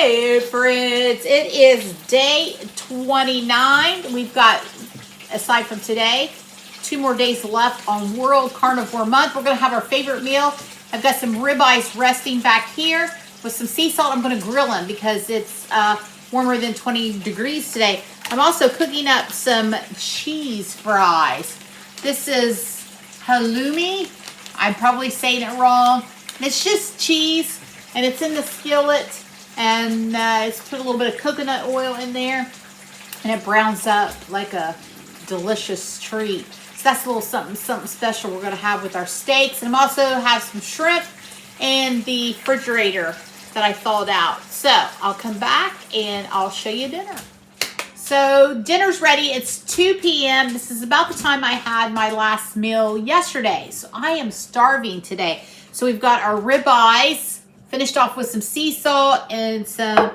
Hey friends, it is day 29. We've got, aside from today, 2 more days left on World Carnivore Month. We're going to have our favorite meal. I've got some ribeyes resting back here with some sea salt. I'm going to grill them because it's warmer than 20 degrees today. I'm also cooking up some cheese fries. This is halloumi. I'm probably saying it wrong. And it's just cheese, and it's in the skillet. And it's put a little bit of coconut oil in there, and it browns up like a delicious treat. So that's a little something special we're going to have with our steaks. And I also have some shrimp in the refrigerator that I thawed out. So I'll come back and I'll show you dinner. So dinner's ready. It's 2 p.m. This is about the time I had my last meal yesterday. So I am starving today. So we've got our ribeyes. Finished off with some sea salt and some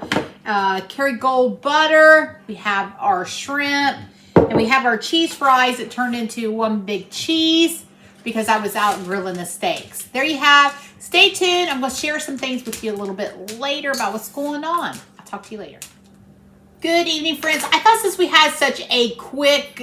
Kerrygold butter. We have our shrimp and we have our cheese fries that turned into one big cheese because I was out grilling the steaks. There you have. Stay tuned. I'm going to share some things with you a little bit later about what's going on. I'll talk to you later. Good evening, friends. I thought since we had such a quick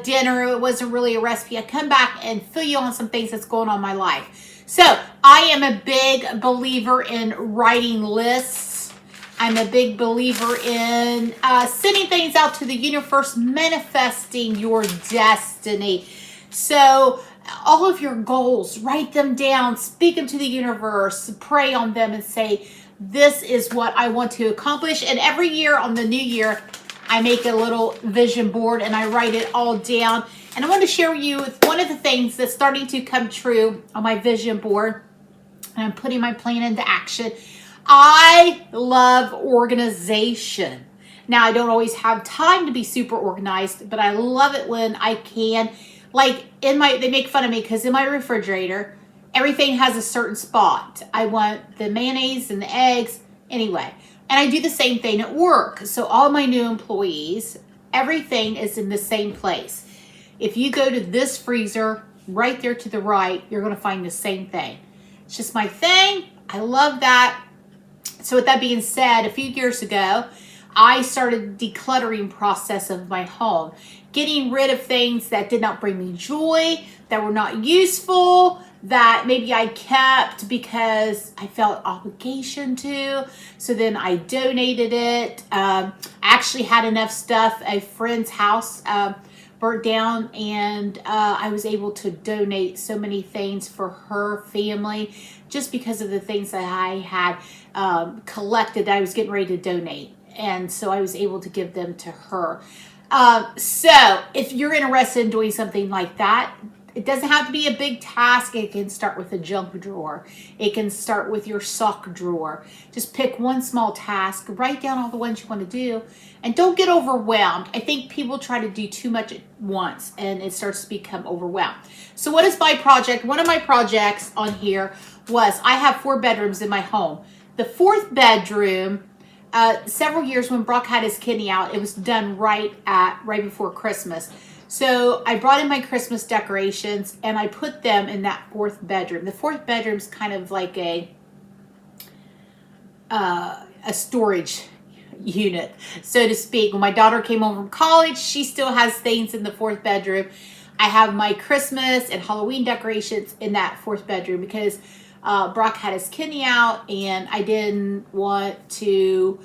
dinner, it wasn't really a recipe, I'd come back and fill you on some things that's going on in my life. So I am a big believer in writing lists. I'm a big believer in sending things out to the universe, manifesting your destiny. So all of your goals, write them down, speak them to the universe, pray on them and say, this is what I want to accomplish. And every year on the new year, I make a little vision board and I write it all down. And I want to share with you one of the things that's starting to come true on my vision board. And I'm putting my plan into action. I love organization. Now, I don't always have time to be super organized, but I love it when I can. Like they make fun of me because in my refrigerator, everything has a certain spot. I want the mayonnaise and the eggs anyway. And I do the same thing at work. So all my new employees, everything is in the same place. If you go to this freezer right there to the right, you're going to find the same thing. It's just my thing. I love that. So with that being said, a few years ago, I started the decluttering process of my home, getting rid of things that did not bring me joy, that were not useful, that maybe I kept because I felt obligation to. So then I donated it. I actually had enough stuff. A friend's house burnt down, and I was able to donate so many things for her family just because of the things that I had collected that I was getting ready to donate. And so I was able to give them to her. So if you're interested in doing something like that, it doesn't have to be a big task. It can start with a junk drawer. It can start with your sock drawer. Just pick one small task, write down all the ones you want to do, and don't get overwhelmed. I think people try to do too much at once and it starts to become overwhelmed. So what is my project? One of my projects on here was I have 4 bedrooms in my home. The 4th bedroom, several years when Brock had his kidney out, it was done right before Christmas. So I brought in my Christmas decorations and I put them in that 4th bedroom. The 4th bedroom's kind of like a storage unit, so to speak. When my daughter came home from college, she still has things in the 4th bedroom. I have my Christmas and Halloween decorations in that 4th bedroom because Brock had his kidney out and I didn't want to,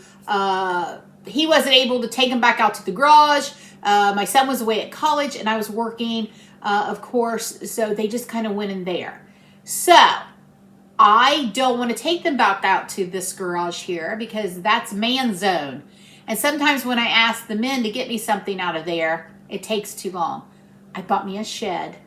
he wasn't able to take him back out to the garage. My son was away at college and I was working, of course, so they just kind of went in there. So I don't want to take them back out to this garage here because that's man zone. And sometimes when I ask the men to get me something out of there, it takes too long. I bought me a shed.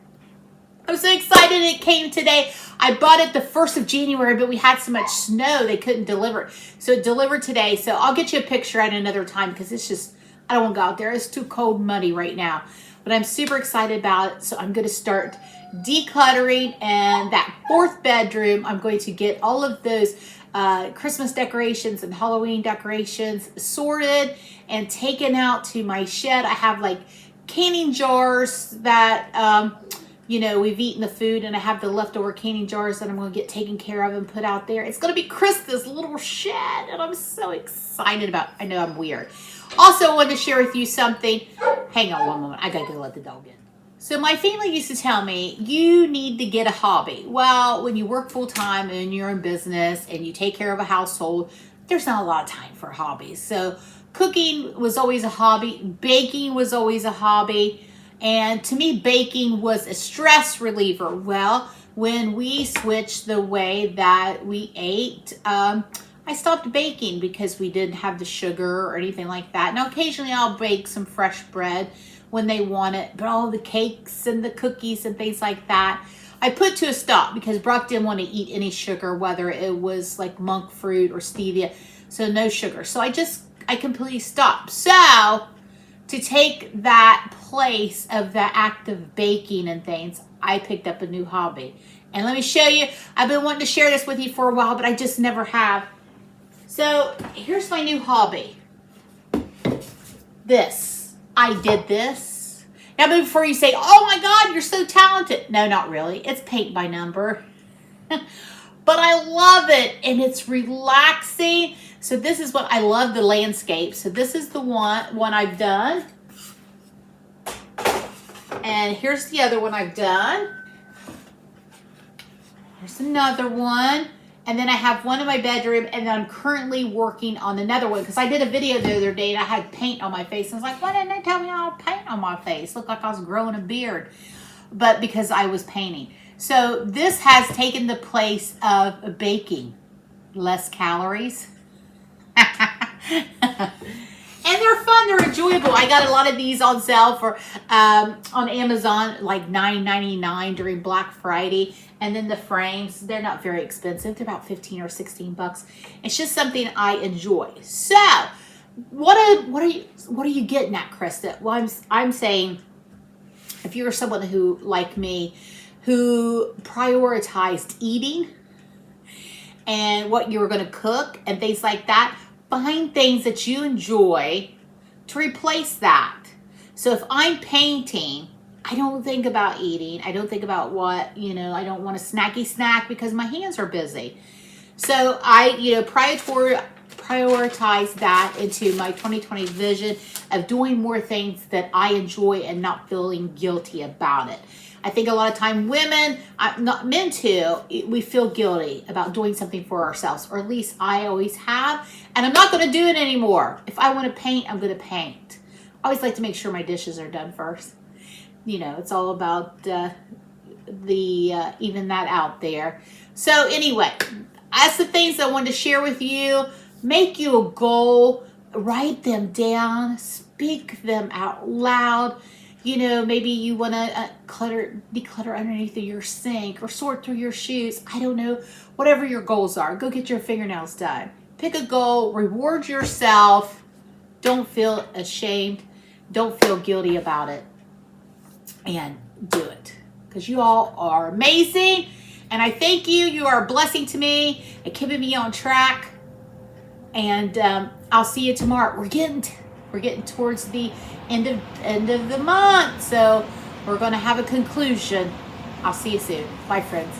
I'm so excited it came today. I bought it the 1st of January, but we had so much snow they couldn't deliver it. So it delivered today. So I'll get you a picture at another time because it's just, I don't want to go out there. It's too cold and muddy right now. But I'm super excited about it. So I'm going to start decluttering. And that 4th bedroom, I'm going to get all of those Christmas decorations and Halloween decorations sorted and taken out to my shed. I have like canning jars that you know, we've eaten the food and I have the leftover canning jars that I'm going to get taken care of and put out there. It's going to be Krista's little shed, and I'm so excited about it. I know I'm weird. Also, I wanted to share with you something. Hang on one moment. I got to go let the dog in. So my family used to tell me, you need to get a hobby. Well, when you work full time and you're in business and you take care of a household, there's not a lot of time for hobbies. So cooking was always a hobby. Baking was always a hobby. And to me, baking was a stress reliever. Well, when we switched the way that we ate, I stopped baking because we didn't have the sugar or anything like that. Now, occasionally I'll bake some fresh bread when they want it, but all the cakes and the cookies and things like that, I put to a stop because Brock didn't want to eat any sugar, whether it was like monk fruit or stevia, so no sugar. So I completely stopped. So to take that place of the act of baking and things, I picked up a new hobby. And let me show you, I've been wanting to share this with you for a while, but I just never have. So here's my new hobby. This. I did this. Now before you say, oh my God, you're so talented. No, not really. It's paint by number. But I love it and it's relaxing. So this is what I love, the landscape. So this is the one I've done. And here's the other one I've done. Here's another one. And then I have one in my bedroom, and I'm currently working on another one because I did a video the other day and I had paint on my face. And I was like, why didn't they tell me I had paint on my face? Looked like I was growing a beard. But because I was painting. So this has taken the place of baking. Less calories. And they're fun, they're enjoyable. I got a lot of these on sale for on Amazon, like $9.99 during Black Friday. And then the frames, they're not very expensive. They're about 15 or 16 bucks. It's just something I enjoy. So, what are you getting at, Krista? Well, I'm saying, if you're someone who, like me, who prioritized eating and what you were going to cook and things like that, find things that you enjoy to replace that. So if I'm painting, I don't think about eating. I don't think about what, I don't want a snacky snack because my hands are busy. So I, prioritize that into my 2020 vision of doing more things that I enjoy and not feeling guilty about it. I think a lot of time women, not men too, we feel guilty about doing something for ourselves, or at least I always have, and I'm not going to do it anymore. If I want to paint, I'm going to paint. I always like to make sure my dishes are done first. It's all about even that out there. So anyway, that's the things I wanted to share with you. Make you a goal, write them down, speak them out loud. Maybe you want to declutter underneath of your sink or sort through your shoes. I don't know. Whatever your goals are, go get your fingernails done. Pick a goal, reward yourself. Don't feel ashamed. Don't feel guilty about it. And do it. Because you all are amazing. And I thank you. You are a blessing to me and keeping me on track. And I'll see you tomorrow. We're getting towards the end of the month, so we're going to have a conclusion. I'll see you soon. Bye, friends.